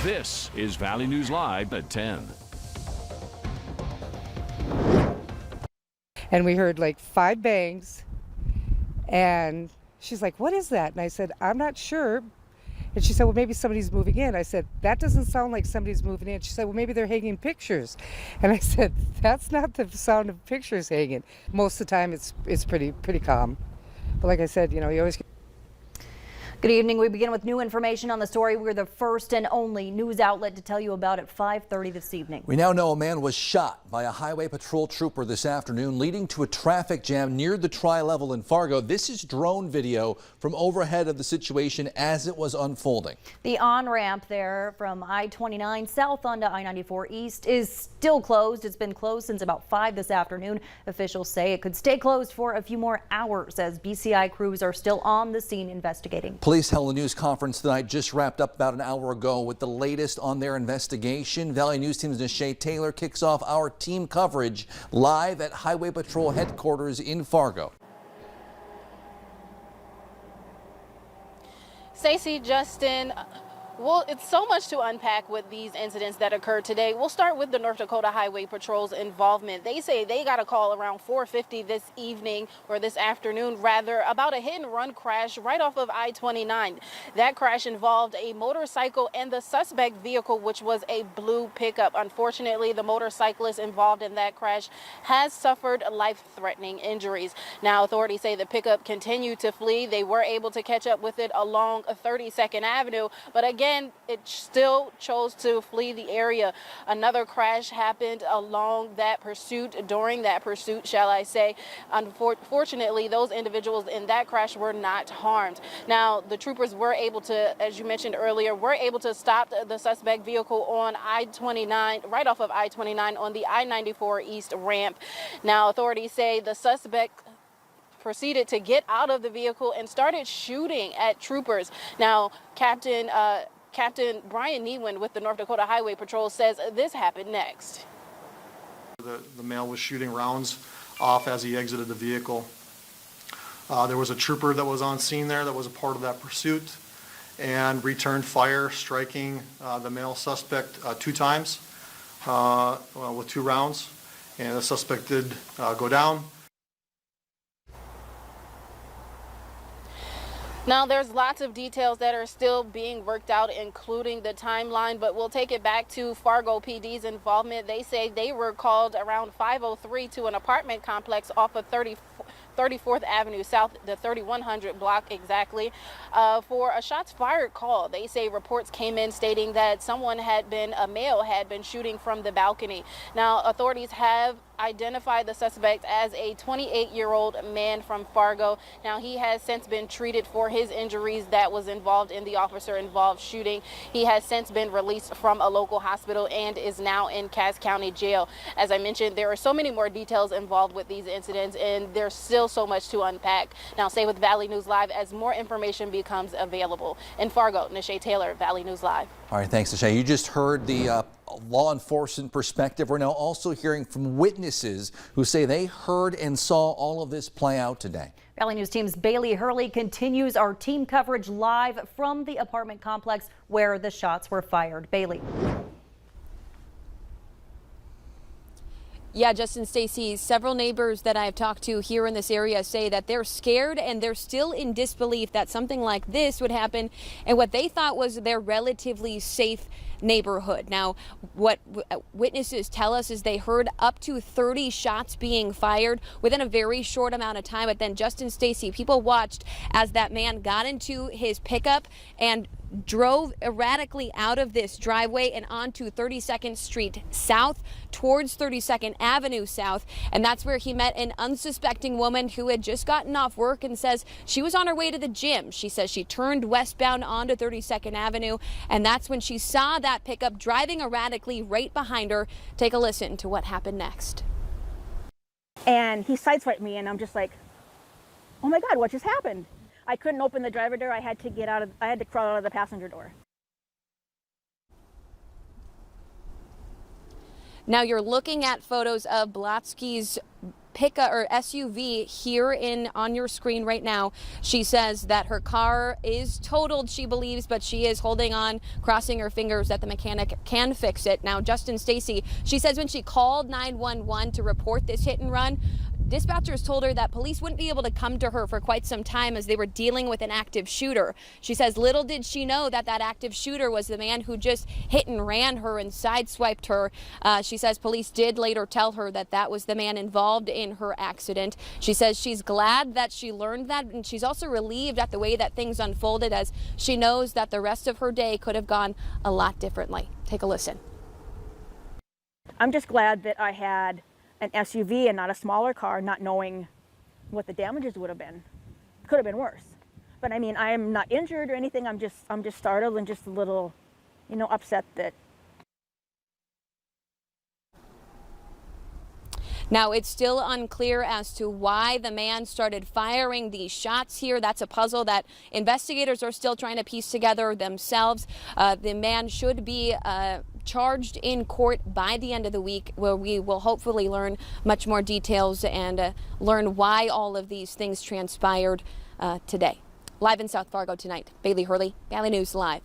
This is Valley News Live at 10. And we heard like 5 bangs, and she's like, "What is that?" And I said, "I'm not sure." And she said, "Well, maybe somebody's moving in." I said, "That doesn't sound like somebody's moving in." She said, "Well, maybe they're hanging pictures." And I said, "That's not the sound of pictures hanging." Most of the time it's pretty calm. But like I said, you always. Good evening. We begin with new information on the story. We're the first and only news outlet to tell you about at 5:30 this evening. We now know a man was shot by a highway patrol trooper this afternoon, leading to a traffic jam near the tri-level in Fargo. This is drone video from overhead of the situation as it was unfolding. The on-ramp there from I-29 south onto I-94 east is still closed. It's been closed since about 5 this afternoon. Officials say it could stay closed for a few more hours as BCI crews are still on the scene investigating. Police held a news conference tonight, just wrapped up about an hour ago with the latest on their investigation. Valley News Team's Nishay Taylor kicks off our team coverage live at Highway Patrol headquarters in Fargo. Stacey, Justin, well, it's so much to unpack with these incidents that occurred today. We'll start with the North Dakota Highway Patrol's involvement. They say they got a call around 4:50 this evening, or this afternoon rather, about a hit and run crash right off of I-29. That crash involved a motorcycle and the suspect vehicle, which was a blue pickup. Unfortunately, the motorcyclist involved in that crash has suffered life-threatening injuries. Now, authorities say the pickup continued to flee. They were able to catch up with it along 32nd Avenue, but again, it still chose to flee the area. Another crash happened during that pursuit, shall I say. Unfortunately, those individuals in that crash were not harmed. Now, the troopers were able to, as you mentioned earlier, stop the suspect vehicle on I-29, right off of I-29 on the I-94 East ramp. Now, authorities say the suspect proceeded to get out of the vehicle and started shooting at troopers. Now, Captain Brian Newen with the North Dakota Highway Patrol says this happened next. The male was shooting rounds off as he exited the vehicle. There was a trooper that was on scene there that was a part of that pursuit and returned fire, striking the male suspect 2 times with 2 rounds, and the suspect did go down. Now, there's lots of details that are still being worked out, including the timeline, but we'll take it back to Fargo PD's involvement. They say they were called around 5:03 to an apartment complex off of 34th Avenue South, the 3100 block exactly, for a shots fired call. They say reports came in stating that a male had been shooting from the balcony. Now, authorities have identified the suspect as a 28-year-old man from Fargo. Now, he has since been treated for his injuries that was involved in the officer-involved shooting. He has since been released from a local hospital and is now in Cass County Jail. As I mentioned, there are so many more details involved with these incidents, and there's still so much to unpack. Now, stay with Valley News Live as more information becomes available. In Fargo, Nishay Taylor, Valley News Live. All right, thanks, Nishay. You just heard the law enforcement perspective. We're now also hearing from witnesses who say they heard and saw all of this play out today. Valley News Team's Bailey Hurley continues our team coverage live from the apartment complex where the shots were fired. Bailey. Yeah, Justin, Stacey, several neighbors that I've talked to here in this area say that they're scared and they're still in disbelief that something like this would happen in what they thought was their relatively safe neighborhood. Now, what witnesses tell us is they heard up to 30 shots being fired within a very short amount of time. But then, Justin, Stacey, people watched as that man got into his pickup and drove erratically out of this driveway and onto 32nd Street South towards 32nd Avenue South. And that's where he met an unsuspecting woman who had just gotten off work and says she was on her way to the gym. She says she turned westbound onto 32nd Avenue, and that's when she saw that pickup driving erratically right behind her. Take a listen to what happened next. And he sideswiped me, and I'm just like, oh my God, what just happened? I couldn't open the driver door. I had to crawl out of the passenger door. Now you're looking at photos of Blatsky's pickup or SUV here on your screen right now. She says that her car is totaled, she believes, but she is holding on, crossing her fingers that the mechanic can fix it. Now, Justin Stacy, she says when she called 911 to report this hit and run, dispatchers told her that police wouldn't be able to come to her for quite some time as they were dealing with an active shooter. She says little did she know that that active shooter was the man who just hit and ran her and sideswiped her. She says police did later tell her that that was the man involved in her accident. She says she's glad that she learned that, and she's also relieved at the way that things unfolded, as she knows that the rest of her day could have gone a lot differently. Take a listen. I'm just glad that I had an SUV and not a smaller car, not knowing what the damages would have been. Could have been worse. But I mean, I'm not injured or anything. I'm just startled and just a little, upset that. Now, it's still unclear as to why the man started firing these shots here. That's a puzzle that investigators are still trying to piece together themselves. The man should be charged in court by the end of the week, where we will hopefully learn much more details and learn why all of these things transpired today. Live in South Fargo tonight, Bailey Hurley, Valley News Live.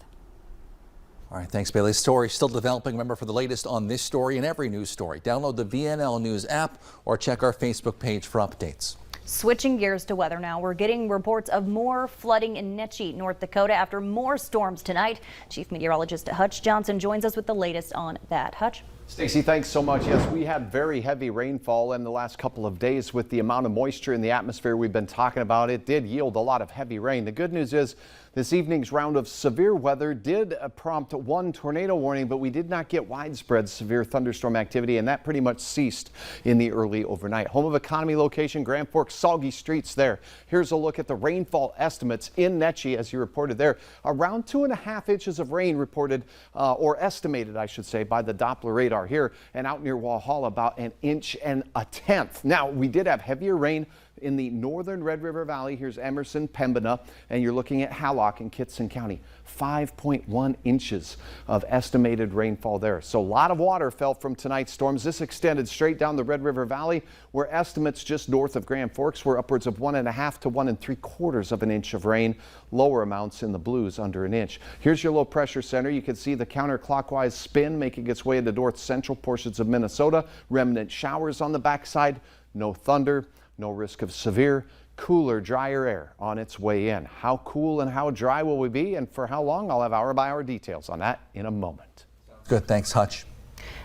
All right, thanks, Bailey. Story still developing. Remember, for the latest on this story and every news story, download the VNL News app or check our Facebook page for updates. Switching gears to weather now. We're getting reports of more flooding in Netchie, North Dakota after more storms tonight. Chief Meteorologist Hutch Johnson joins us with the latest on that. Hutch? Stacey, thanks so much. Yes, we had very heavy rainfall in the last couple of days with the amount of moisture in the atmosphere we've been talking about. It did yield a lot of heavy rain. The good news is this evening's round of severe weather did prompt one tornado warning, but we did not get widespread severe thunderstorm activity, and that pretty much ceased in the early overnight. Home of economy location, Grand Forks, soggy streets there. Here's a look at the rainfall estimates in Netchie, as you reported there. Around 2.5 inches of rain reported, or estimated, I should say, by the Doppler radar here, and out near Walhalla about 1 1/10 inches. Now, we did have heavier rain in the northern Red River Valley. Here's Emerson, Pembina, and you're looking at Hallock in Kittson County. 5.1 inches of estimated rainfall there. So a lot of water fell from tonight's storms. This extended straight down the Red River Valley, where estimates just north of Grand Forks were upwards of 1.5 to 1 3/4 of an inch of rain. Lower amounts in the Blues under an inch. Here's your low pressure center. You can see the counterclockwise spin making its way into north central portions of Minnesota. Remnant showers on the backside. No thunder. No risk of severe, cooler, drier air on its way in. How cool and how dry will we be, and for how long? I'll have hour-by-hour details on that in a moment. Good, thanks, Hutch.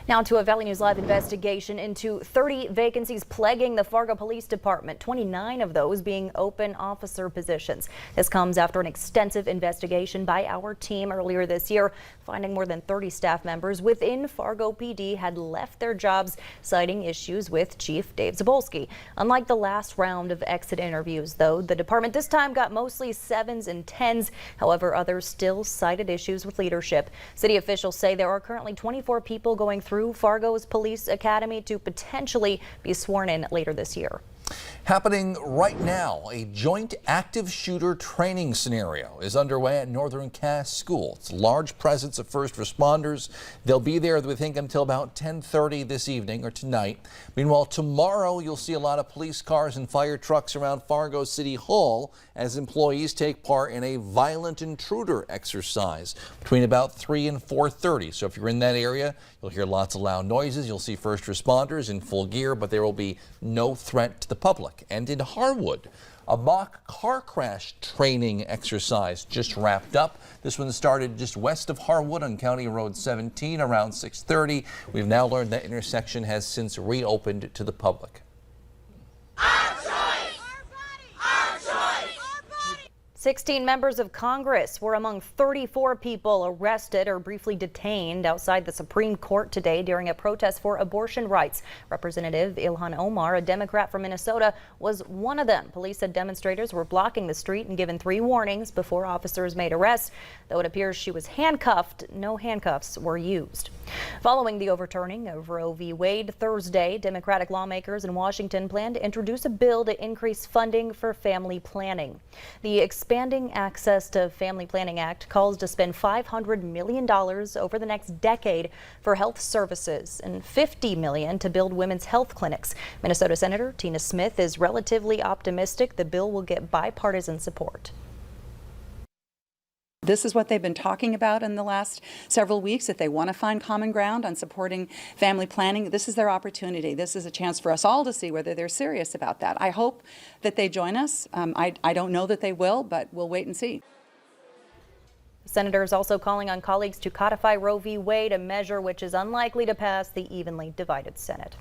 Now to a Valley News Live investigation into 30 vacancies plaguing the Fargo Police Department, 29 of those being open officer positions. This comes after an extensive investigation by our team earlier this year, finding more than 30 staff members within Fargo PD had left their jobs, citing issues with Chief Dave Zabolski. Unlike the last round of exit interviews, though, the department this time got mostly 7s and 10s. However, others still cited issues with leadership. City officials say there are currently 24 people going through Fargo's Police Academy to potentially be sworn in later this year. Happening right now, a joint active shooter training scenario is underway at Northern Cass School. It's a large presence of first responders. They'll be there, we think, until about 10:30 this evening or tonight. Meanwhile, tomorrow you'll see a lot of police cars and fire trucks around Fargo City Hall as employees take part in a violent intruder exercise between about 3 and 4:30. So if you're in that area, you'll hear lots of loud noises. You'll see first responders in full gear, but there will be no threat to the public. And in Harwood, a mock car crash training exercise just wrapped up. This one started just west of Harwood on County Road 17 around 6:30. We've now learned that intersection has since reopened to the public. 16 members of Congress were among 34 people arrested or briefly detained outside the Supreme Court today during a protest for abortion rights. Representative Ilhan Omar, a Democrat from Minnesota, was one of them. Police said demonstrators were blocking the street and given 3 warnings before officers made arrests. Though it appears she was handcuffed, no handcuffs were used. Following the overturning of Roe v. Wade Thursday, Democratic lawmakers in Washington plan to introduce a bill to increase funding for family planning. The Expanding Access to Family Planning Act calls to spend $500 million over the next decade for health services and $50 million to build women's health clinics. Minnesota Senator Tina Smith is relatively optimistic the bill will get bipartisan support. This is what they've been talking about in the last several weeks. If they want to find common ground on supporting family planning, this is their opportunity. This is a chance for us all to see whether they're serious about that. I hope that they join us. I don't know that they will, but we'll wait and see. Senators also calling on colleagues to codify Roe v. Wade, a measure which is unlikely to pass the evenly divided Senate.